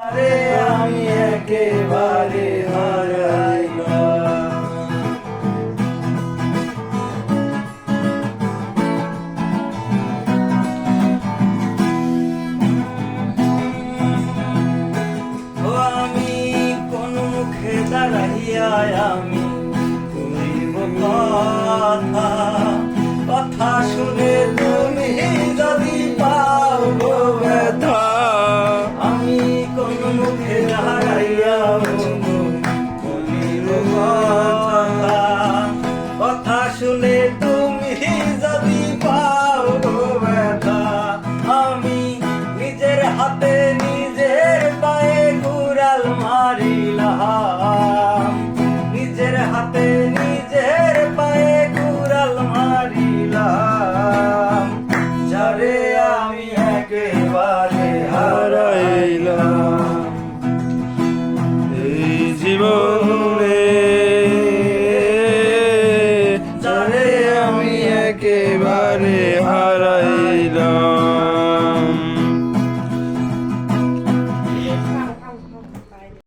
আরে আমি একেবারে হারাইলাম। ও আমি কোন মুখে দাঁড়াইয়া আমি কইব কথা, কথা শুনে তুমি যদি পাও গো ব্যথা। আমি কোন মুখে দাঁড়াইয়া কইব কথা, কথা শুনে তুমি যদি পাও গো ব্যথা। আমি নিজের হাতে নিজের পায়ে কুড়াল মারিলাম, নিজের হাতে নিজের পায়ে কুড়াল মারিলাম। যারে আমি একেবারে হারাইলাম এই জীবনে, যারে আমি একেবারে